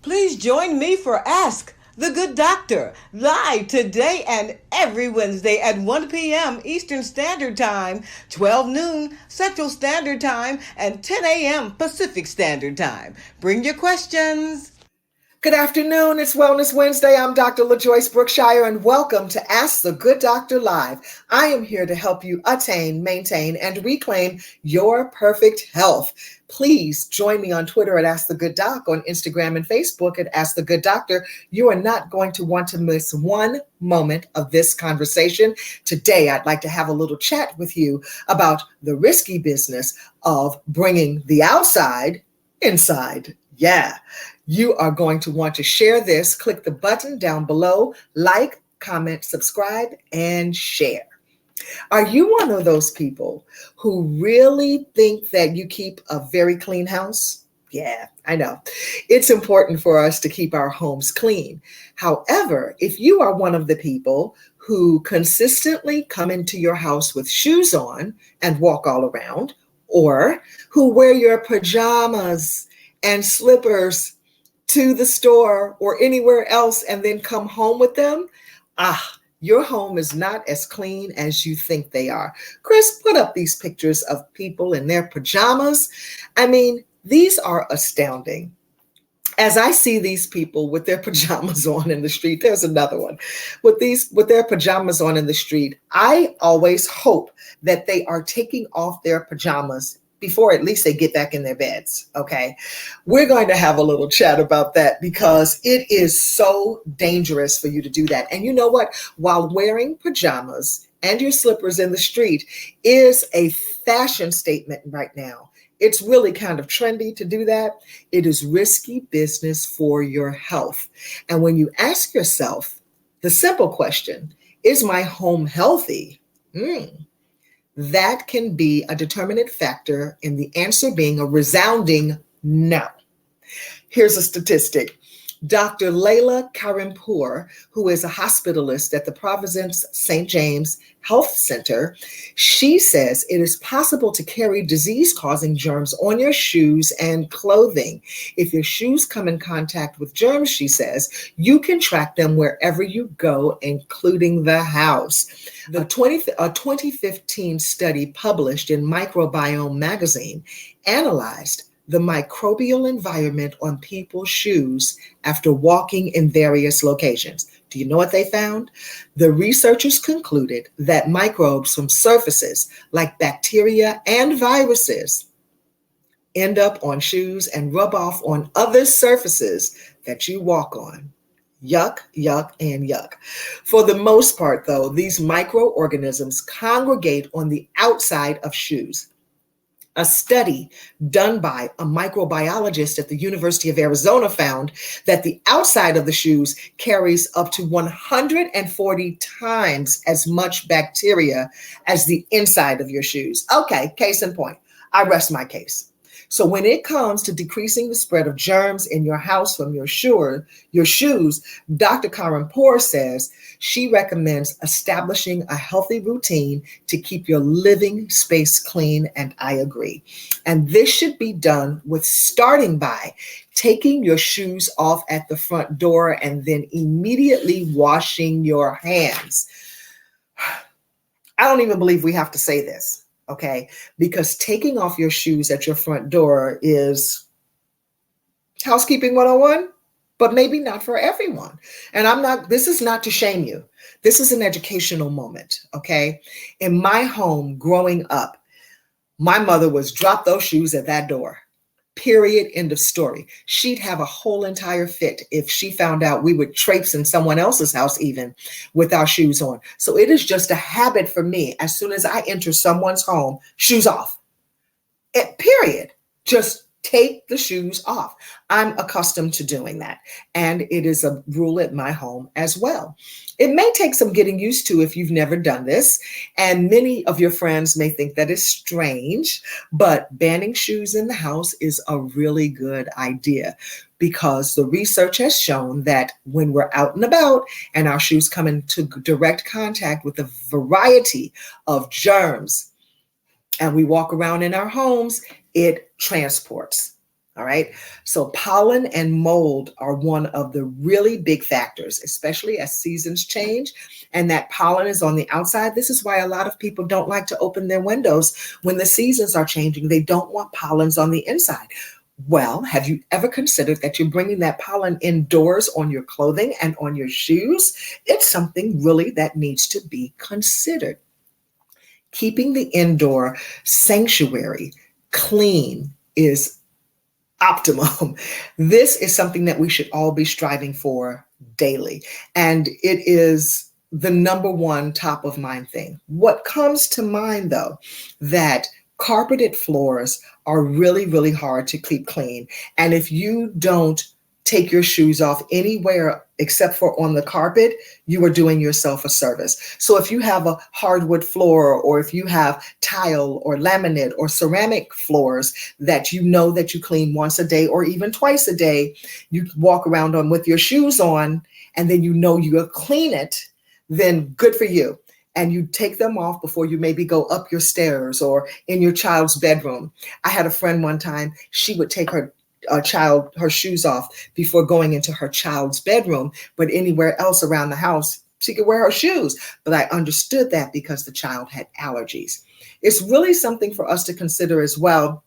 Please join me for Ask the Good Doctor, live today and every Wednesday at 1 p.m. Eastern Standard Time, 12 noon Central Standard Time, and 10 a.m. Pacific Standard Time. Bring your questions. Good afternoon. It's Wellness Wednesday. I'm Dr. LaJoyce Brookshire, and welcome to Ask the Good Doctor Live. I am here to help you attain, maintain, and reclaim your perfect health. Please join me on Twitter at Ask the Good Doc, on Instagram and Facebook at Ask the Good Doctor. You are not going to want to miss one moment of this conversation. Today, I'd like to have a little chat with you about the risky business of bringing the outside inside. Yeah. You are going to want to share this. Click the button down below, like, comment, subscribe, and share. Are you one of those people who really think that you keep a very clean house? Yeah, I know. It's important for us to keep our homes clean. However, if you are one of the people who consistently come into your house with shoes on and walk all around, or who wear your pajamas and slippers to the store or anywhere else and then come home with them, your home is not as clean as you think they are. Chris, put up these pictures of people in their pajamas. I mean, these are astounding. As I see these people with their pajamas on in the street, there's another one with their pajamas on in the street. I always hope that they are taking off their pajamas before at least they get back in their beds, okay? We're going to have a little chat about that because it is so dangerous for you to do that. And you know what? While wearing pajamas and your slippers in the street is a fashion statement right now, it's really kind of trendy to do that. It is risky business for your health. And when you ask yourself the simple question, is my home healthy? That can be a determinant factor in the answer being a resounding no. Here's a statistic. Dr. Layla Karimpour, who is a hospitalist at the Providence St. James Health Center, she says it is possible to carry disease-causing germs on your shoes and clothing. If your shoes come in contact with germs, she says, you can track them wherever you go, including the house. A 2015 study published in Microbiome magazine analyzed the microbial environment on people's shoes after walking in various locations. Do you know what they found? The researchers concluded that microbes from surfaces like bacteria and viruses end up on shoes and rub off on other surfaces that you walk on. Yuck, yuck, and yuck. For the most part, though, these microorganisms congregate on the outside of shoes. A study done by a microbiologist at the University of Arizona found that the outside of the shoes carries up to 140 times as much bacteria as the inside of your shoes. Okay, case in point, I rest my case. So when it comes to decreasing the spread of germs in your house from your shoes, Dr. Karimpour says she recommends establishing a healthy routine to keep your living space clean, and I agree. And this should be done with starting by taking your shoes off at the front door and then immediately washing your hands. I don't even believe we have to say this. Okay, because taking off your shoes at your front door is housekeeping 101, but maybe not for everyone. And this is not to shame you. This is an educational moment, okay? In my home growing up, my mother was drop those shoes at that door. Period. End of story. She'd have a whole entire fit if she found out we would traipse in someone else's house even with our shoes on. So it is just a habit for me. As soon as I enter someone's home, shoes off. Period. Just take the shoes off. I'm accustomed to doing that. And it is a rule at my home as well. It may take some getting used to if you've never done this. And many of your friends may think that is strange, but banning shoes in the house is a really good idea because the research has shown that when we're out and about and our shoes come into direct contact with a variety of germs and we walk around in our homes, it transports. All right. So pollen and mold are one of the really big factors, especially as seasons change and that pollen is on the outside. This is why a lot of people don't like to open their windows when the seasons are changing. They don't want pollens on the inside. Well, have you ever considered that you're bringing that pollen indoors on your clothing and on your shoes? It's something really that needs to be considered. Keeping the indoor sanctuary clean is optimum. This is something that we should all be striving for daily. And it is the number one top of mind thing. What comes to mind though, that carpeted floors are really, really hard to keep clean. And if you don't take your shoes off anywhere except for on the carpet, you are doing yourself a service. So if you have a hardwood floor, or if you have tile or laminate or ceramic floors that you know that you clean once a day or even twice a day, you walk around on with your shoes on, and then you know you'll clean it, then good for you. And you take them off before you maybe go up your stairs or in your child's bedroom. I had a friend one time, she would take her shoes off before going into her child's bedroom, but anywhere else around the house, she could wear her shoes. But I understood that because the child had allergies. It's really something for us to consider as well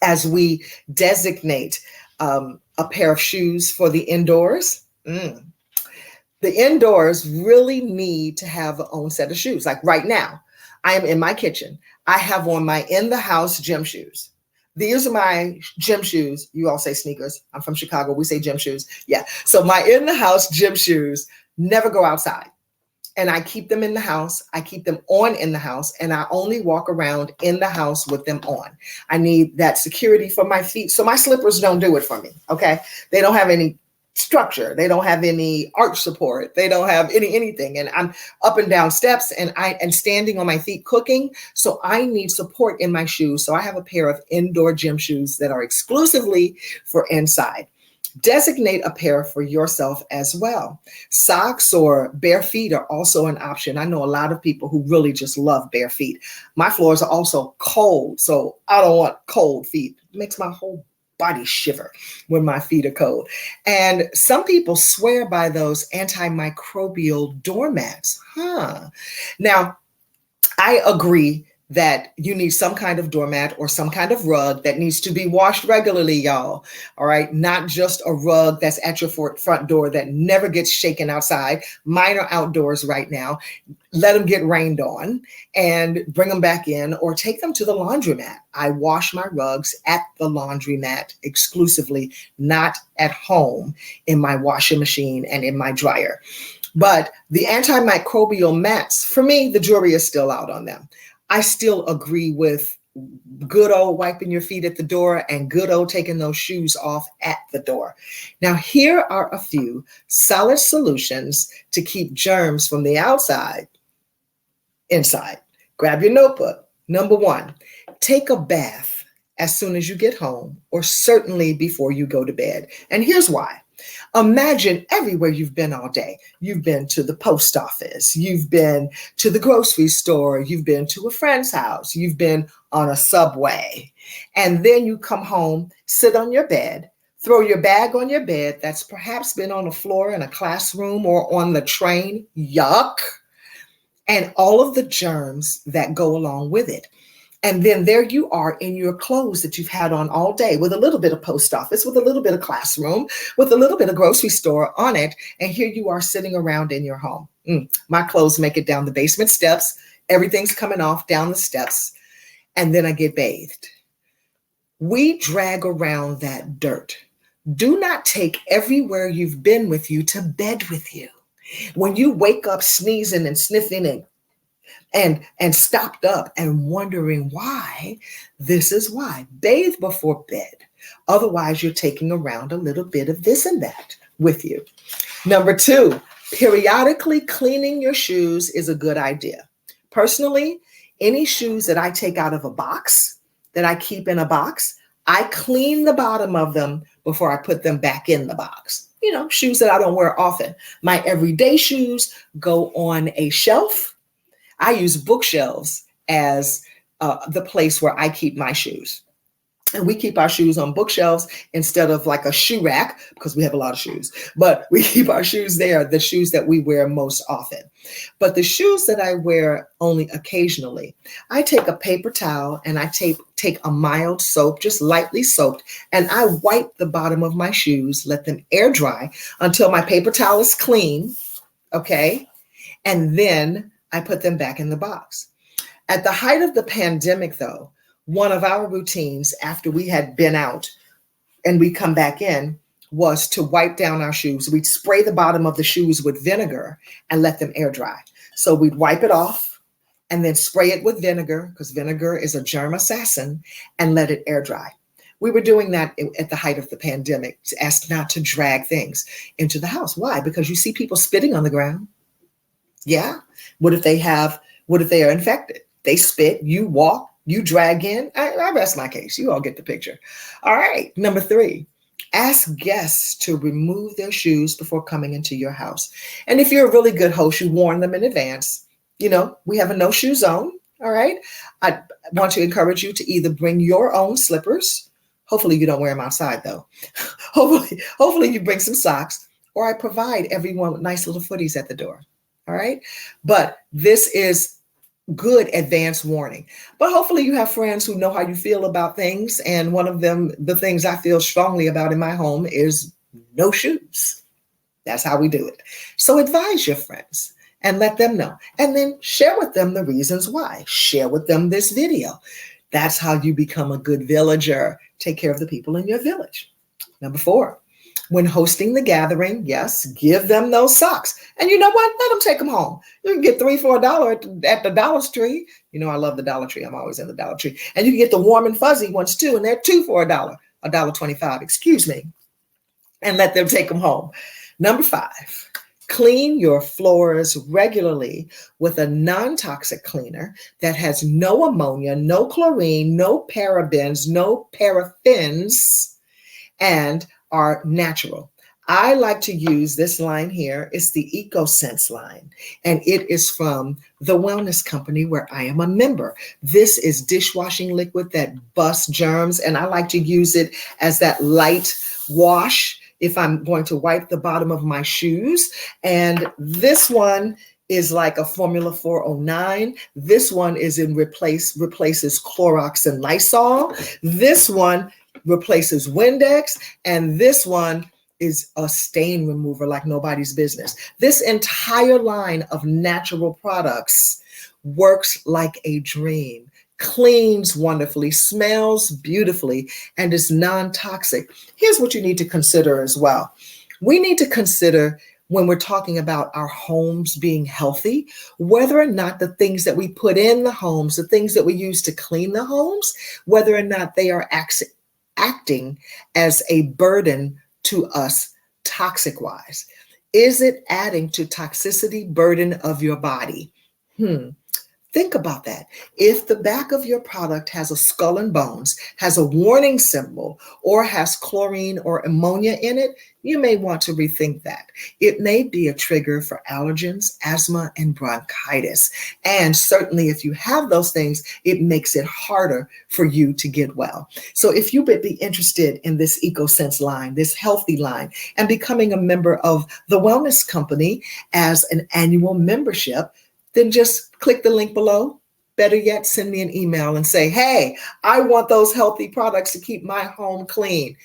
as we designate a pair of shoes for the indoors. The indoors really need to have their own set of shoes. Like right now, I am in my kitchen. I have on my in the house gym shoes. These are my gym shoes. You all say sneakers. I'm from Chicago. We say gym shoes. Yeah. So my in the house gym shoes never go outside. And I keep them in the house. I keep them on in the house. And I only walk around in the house with them on. I need that security for my feet. So my slippers don't do it for me. Okay. They don't have any structure. They don't have any arch support. They don't have anything. And I'm up and down steps and I am standing on my feet cooking. So I need support in my shoes. So I have a pair of indoor gym shoes that are exclusively for inside. Designate a pair for yourself as well. Socks or bare feet are also an option. I know a lot of people who really just love bare feet. My floors are also cold, so I don't want cold feet. It makes my whole body shiver when my feet are cold. And some people swear by those antimicrobial doormats. Now, I agree that you need some kind of doormat or some kind of rug that needs to be washed regularly, y'all. All right. Not just a rug that's at your front door that never gets shaken outside. Mine are outdoors right now. Let them get rained on and bring them back in or take them to the laundromat. I wash my rugs at the laundromat exclusively, not at home in my washing machine and in my dryer. But the antimicrobial mats, for me, the jury is still out on them. I still agree with good old wiping your feet at the door and good old taking those shoes off at the door. Now, here are a few solid solutions to keep germs from the outside inside. Grab your notebook. Number one, take a bath as soon as you get home or certainly before you go to bed. And here's why. Imagine everywhere you've been all day. You've been to the post office. You've been to the grocery store. You've been to a friend's house. You've been on a subway. And then you come home, sit on your bed, throw your bag on your bed that's perhaps been on the floor in a classroom or on the train. Yuck. And all of the germs that go along with it. And then there you are in your clothes that you've had on all day with a little bit of post office, with a little bit of classroom, with a little bit of grocery store on it. And here you are sitting around in your home. My clothes make it down the basement steps. Everything's coming off down the steps. And then I get bathed. We drag around that dirt. Do not take everywhere you've been with you to bed with you. When you wake up sneezing and sniffing and stopped up and wondering why, this is why. Bathe before bed. Otherwise, you're taking around a little bit of this and that with you. Number two, periodically cleaning your shoes is a good idea. Personally, any shoes that I take out of a box, that I keep in a box, I clean the bottom of them before I put them back in the box. You know, shoes that I don't wear often. My everyday shoes go on a shelf. I use bookshelves as the place where I keep my shoes. And we keep our shoes on bookshelves instead of like a shoe rack because we have a lot of shoes. But we keep our shoes there, the shoes that we wear most often. But the shoes that I wear only occasionally, I take a paper towel and I take a mild soap, just lightly soaked, and I wipe the bottom of my shoes, let them air dry until my paper towel is clean, okay? And then I put them back in the box. At the height of the pandemic, though, one of our routines after we had been out and we come back in was to wipe down our shoes. We'd spray the bottom of the shoes with vinegar and let them air dry. So we'd wipe it off and then spray it with vinegar, because vinegar is a germ assassin, and let it air dry. We were doing that at the height of the pandemic, asked not to drag things into the house. Why? Because you see people spitting on the ground. Yeah. What if they are infected? They spit, you walk, you drag in. I rest my case. You all get the picture. All right. Number 3, ask guests to remove their shoes before coming into your house. And if you're a really good host, you warn them in advance. You know, we have a no shoe zone. All right. I want to encourage you to either bring your own slippers. Hopefully you don't wear them outside though. Hopefully you bring some socks, or I provide everyone with nice little footies at the door. All right. But this is good advance warning. But hopefully you have friends who know how you feel about things. And one of them, the things I feel strongly about in my home is no shoes. That's how we do it. So advise your friends and let them know. And then share with them the reasons why. Share with them this video. That's how you become a good villager. Take care of the people in your village. Number 4, when hosting the gathering, yes, give them those socks. And you know what? Let them take them home. You can get 3 for $1 at the Dollar Tree. You know, I love the Dollar Tree. I'm always in the Dollar Tree. And you can get the warm and fuzzy ones too. And they're 2 for $1.25, excuse me. And let them take them home. Number 5, clean your floors regularly with a non-toxic cleaner that has no ammonia, no chlorine, no parabens, no paraffins, and are natural. I like to use this line here. It's the EcoSense line, and it is from the wellness company where I am a member. This is dishwashing liquid that busts germs, and I like to use it as that light wash if I'm going to wipe the bottom of my shoes. And this one is like a Formula 409. This one is replaces Clorox and Lysol. This one replaces Windex, and this one is a stain remover like nobody's business. This entire line of natural products works like a dream, cleans wonderfully, smells beautifully, and is non-toxic. Here's what you need to consider as well. We need to consider, when we're talking about our homes being healthy, whether or not the things that we put in the homes, the things that we use to clean the homes, whether or not they are acting as a burden to us toxic wise. Is it adding to toxicity burden of your body? Think about that. If the back of your product has a skull and bones, has a warning symbol, or has chlorine or ammonia in it, you may want to rethink that. It may be a trigger for allergens, asthma, and bronchitis. And certainly if you have those things, it makes it harder for you to get well. So if you would be interested in this EcoSense line, this healthy line, and becoming a member of the wellness company as an annual membership, then just click the link below. Better yet, send me an email and say, hey, I want those healthy products to keep my home clean.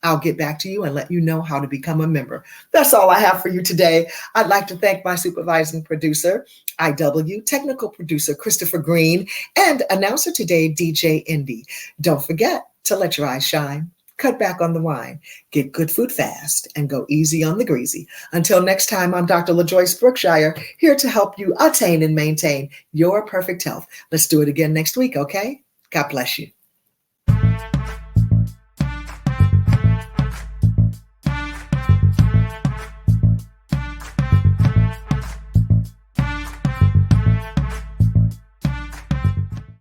I'll get back to you and let you know how to become a member. That's all I have for you today. I'd like to thank my supervising producer, IW, technical producer, Christopher Green, and announcer today, DJ Indy. Don't forget to let your eyes shine. Cut back on the wine, get good food fast, and go easy on the greasy. Until next time, I'm Dr. LaJoyce Brookshire, here to help you attain and maintain your perfect health. Let's do it again next week, okay? God bless you.